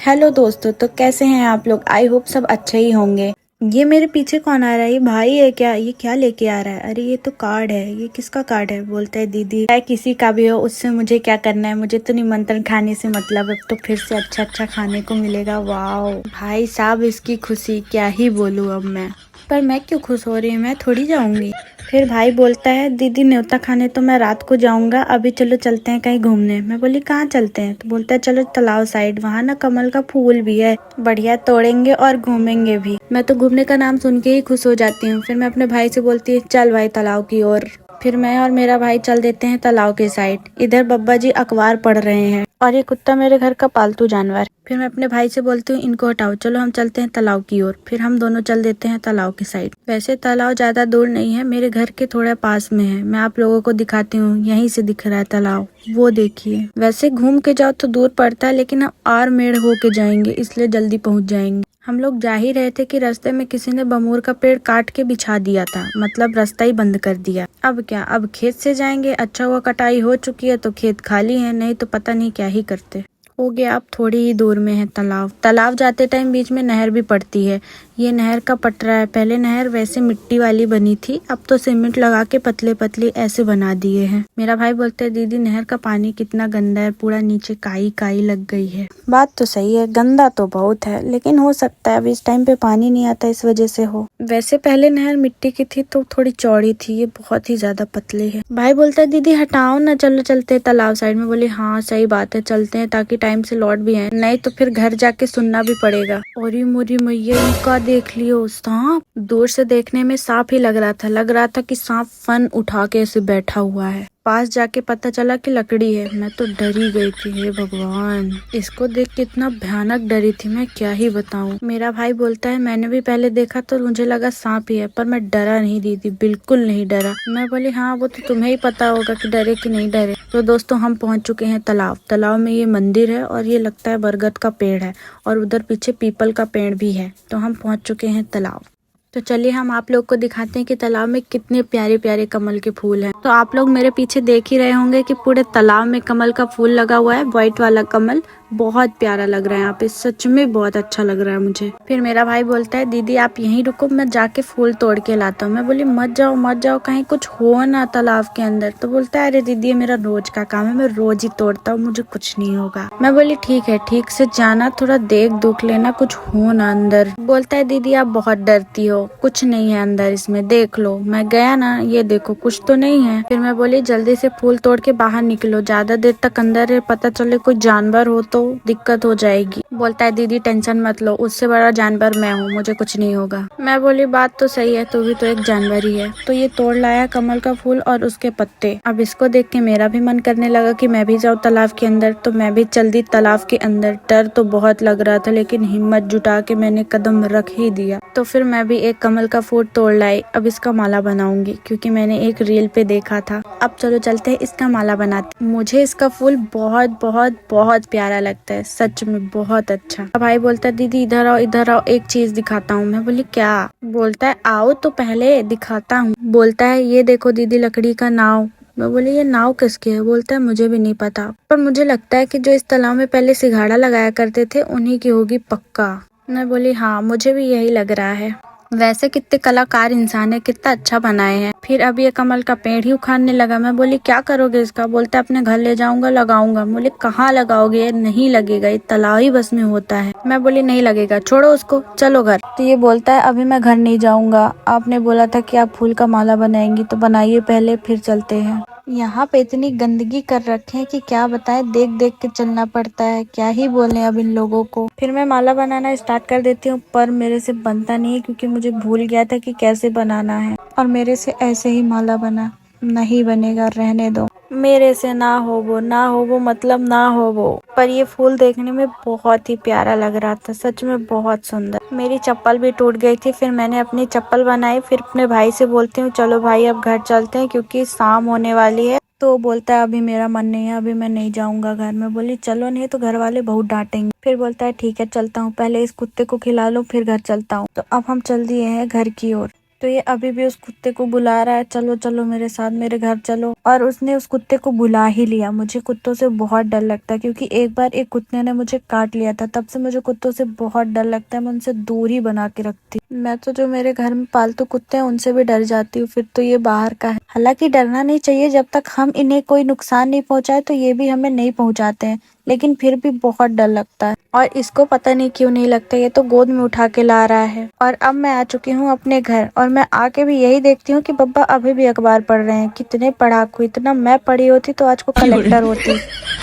Hello दोस्तों, तो कैसे हैं आप लोग। आई होप सब अच्छे ही होंगे। ये मेरे पीछे कौन आ रहा है? ये भाई है क्या? ये क्या लेके आ रहा है? अरे ये तो कार्ड है। ये किसका कार्ड है? बोलता है दीदी चाहे किसी का भी हो, उससे मुझे क्या करना है, मुझे तो निमंत्रण खाने से मतलब। अब तो फिर से अच्छा अच्छा खाने को मिलेगा। वाओ भाई साहब, इसकी खुशी क्या ही बोलूं अब मैं। पर मैं क्यों खुश हो रही हूँ? मैं थोड़ी जाऊंगी। फिर भाई बोलता है दीदी न्योता खाने तो मैं रात को जाऊंगा, अभी चलो चलते हैं कहीं घूमने। मैं बोली कहाँ चलते हैं? तो बोलता है चलो तालाब साइड, वहाँ ना कमल का फूल भी है, बढ़िया तोड़ेंगे और घूमेंगे भी। मैं तो घूमने का नाम सुन के ही खुश हो जाती हूँ। फिर मैं अपने भाई से बोलती हूँ चल भाई तालाब की ओर। फिर मैं और मेरा भाई चल देते हैं तालाब के साइड। इधर बब्बा जी अखबार पढ़ रहे हैं और ये कुत्ता मेरे घर का पालतू जानवर। फिर मैं अपने भाई से बोलती हूँ इनको हटाओ, चलो हम चलते हैं तालाब की ओर। फिर हम दोनों चल देते हैं तालाब की साइड। वैसे तालाब ज्यादा दूर नहीं है, मेरे घर के थोड़ा पास में है। मैं आप लोगों को दिखाती हूँ, यहीं से दिख रहा है तालाब, वो देखिए। वैसे घूम के जाओ तो दूर पड़ता है, लेकिन हम आर मेड़ होके जाएंगे इसलिए जल्दी पहुँच जाएंगे। हम लोग जा ही रहे थे कि रास्ते में किसी ने बमूर का पेड़ काट के बिछा दिया था, मतलब रास्ता ही बंद कर दिया। अब क्या, अब खेत से जाएंगे। अच्छा हुआ कटाई हो चुकी है तो खेत खाली है, नहीं तो पता नहीं क्या ही करते। हो गया, अब थोड़ी ही दूर में है तालाब। तालाब जाते टाइम बीच में नहर भी पड़ती है। ये नहर का पटरा है। पहले नहर वैसे मिट्टी वाली बनी थी, अब तो सीमेंट लगा के पतले पतले ऐसे बना दिए हैं। मेरा भाई बोलता है दीदी नहर का पानी कितना गंदा है, पूरा नीचे काई काई लग गई है। बात तो सही है, गंदा तो बहुत है, लेकिन हो सकता है अब इस टाइम पे पानी नहीं आता इस वजह से हो। वैसे पहले नहर मिट्टी की थी तो थोड़ी चौड़ी थी, ये बहुत ही ज्यादा पतली है। भाई बोलता है दीदी हटाओ ना, चलो चलते हैं तालाब साइड में। बोले हाँ सही बात है, चलते हैं ताकि टाइम से लौट भी आए, नहीं तो फिर घर जाके सुनना भी पड़ेगा। और मोरी मैया का देख लियो सांप। दूर से देखने में सांप ही लग रहा था कि सांप फन उठा के ऐसे बैठा हुआ है। पास जाके पता चला कि लकड़ी है। मैं तो डरी गई थी, हे भगवान। इसको देख के इतना भयानक डरी थी मैं, क्या ही बताऊं। मेरा भाई बोलता है मैंने भी पहले देखा तो मुझे लगा सांप ही है, पर मैं डरा नहीं दीदी, बिल्कुल नहीं डरा। मैं बोली हाँ वो तो तुम्हें ही पता होगा कि डरे कि नहीं डरे। तो दोस्तों हम पहुंच चुके हैं तालाब। तालाब में ये मंदिर है और ये लगता है बरगद का पेड़ है, और उधर पीछे पीपल का पेड़ भी है। तो हम पहुंच चुके हैं तालाब। तो चलिए हम आप लोग को दिखाते हैं कि तालाब में कितने प्यारे प्यारे कमल के फूल हैं। तो आप लोग मेरे पीछे देख ही रहे होंगे कि पूरे तालाब में कमल का फूल लगा हुआ है, व्हाइट वाला कमल। बहुत प्यारा लग रहा है यहाँ पे, सच में बहुत अच्छा लग रहा है मुझे। फिर मेरा भाई बोलता है दीदी आप यहीं रुको, मैं जाके फूल तोड़ के लाता हूँ। मैं बोली मत जाओ, कहीं कुछ हो ना तालाब के अंदर। तो बोलता है अरे दीदी ये मेरा रोज का काम है, मैं रोज ही तोड़ता हूँ, मुझे कुछ नहीं होगा। मैं बोली ठीक है, ठीक से जाना, थोड़ा देख दुख लेना, कुछ हो ना अंदर। बोलता है दीदी आप बहुत डरती हो, कुछ नहीं है अंदर इसमें, देख लो। मैं गया ना, ये देखो कुछ तो नहीं है। फिर मैं बोली जल्दी से फूल तोड़ के बाहर निकलो, ज्यादा देर तक अंदर है, पता चले कोई जानवर हो तो दिक्कत हो जाएगी। बोलता है दीदी टेंशन मत लो, उससे बड़ा जानवर मैं हूँ, मुझे कुछ नहीं होगा। मैं बोली बात तो सही है, तू भी तो एक जानवर ही है। तो ये तोड़ लाया कमल का फूल और उसके पत्ते। अब इसको देख के मेरा भी मन करने लगा कि मैं भी जाऊँ तालाब के अंदर। तो मैं भी चल दी तालाब के अंदर। डर तो बहुत लग रहा था, लेकिन हिम्मत जुटा के मैंने कदम रख ही दिया। तो फिर मैं भी एक कमल का फूल तोड़ लाई। अब इसका माला बनाऊंगी, क्योंकि मैंने एक रील पे देखा था। अब चलो चलते हैं इसका माला बनाते। मुझे इसका फूल बहुत बहुत बहुत प्यारा लगता है, सच में बहुत अच्छा। अब भाई बोलता है दीदी इधर आओ, एक चीज दिखाता हूँ। मैं बोली क्या? बोलता है आओ तो पहले दिखाता हूँ। बोलता है ये देखो दीदी लकड़ी का नाव। मैं बोली ये नाव किसकी है? बोलता है मुझे भी नहीं पता, पर मुझे लगता है कि जो इस तालाब में पहले सिंघाड़ा लगाया करते थे उन्हीं की होगी पक्का। मैं बोली हाँ मुझे भी यही लग रहा है। वैसे कितने कलाकार इंसान है, कितना अच्छा बनाए हैं। फिर अब ये कमल का पेड़ ही उखाड़ने लगा। मैं बोली क्या करोगे इसका? बोलता है अपने घर ले जाऊंगा, लगाऊंगा। बोले कहाँ लगाओगे? ये नहीं लगेगा, ये तालाब ही बस में होता है। मैं बोली नहीं लगेगा, छोड़ो उसको, चलो घर। तो ये बोलता है अभी मैं घर नहीं जाऊंगा, आपने बोला था कि आप फूल का माला बनाएंगी, तो बनाइए पहले फिर चलते हैं। यहाँ पे इतनी गंदगी कर रखे हैं कि क्या बताएं, देख देख के चलना पड़ता है, क्या ही बोले अब इन लोगों को। फिर मैं माला बनाना स्टार्ट कर देती हूँ, पर मेरे से बनता नहीं है, क्योंकि मुझे भूल गया था कि कैसे बनाना है। और मेरे से ऐसे ही माला बना नहीं बनेगा, रहने दो। मेरे से ना हो वो मतलब ना हो वो। पर ये फूल देखने में बहुत ही प्यारा लग रहा था, सच में बहुत सुंदर। मेरी चप्पल भी टूट गई थी, फिर मैंने अपनी चप्पल बनाई। फिर अपने भाई से बोलती हूँ चलो भाई अब घर चलते हैं, क्योंकि शाम होने वाली है। तो बोलता है अभी मेरा मन नहीं है, अभी मैं नहीं जाऊंगा घर में। बोली चलो नहीं तो घर वाले बहुत डांटेंगे। फिर बोलता है ठीक है चलता हूँ, पहले इस कुत्ते को खिला लो फिर घर चलता हूँ। तो अब हम चल दिए हैं घर की ओर। तो ये अभी भी उस कुत्ते को बुला रहा है, चलो चलो मेरे साथ, मेरे घर चलो। और उसने उस कुत्ते को बुला ही लिया। मुझे कुत्तों से बहुत डर लगता है, क्योंकि एक बार एक कुत्ते ने मुझे काट लिया था। तब से मुझे कुत्तों से बहुत डर लगता है। मैं उनसे दूर ही बना के रखती। मैं तो जो मेरे घर में पालतू कुत्ते हैं उनसे भी डर जाती हूँ, फिर तो ये बाहर का है। हालांकि डरना नहीं चाहिए, जब तक हम इन्हें कोई नुकसान नहीं पहुंचाए तो ये भी हमें नहीं पहुंचाते हैं, लेकिन फिर भी बहुत डर लगता है। और इसको पता नहीं क्यों नहीं लगता, ये तो गोद में उठा के ला रहा है। और अब मैं आ चुकी हूँ अपने घर, और मैं आके भी यही देखती हूँ कि बब्बा अभी भी अखबार पढ़ रहे हैं। कितने पढ़ाकू, इतना मैं पढ़ी होती तो आज को कलेक्टर होती।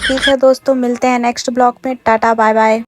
ठीक है दोस्तों, मिलते हैं नेक्स्ट ब्लॉग में। Tata bye bye.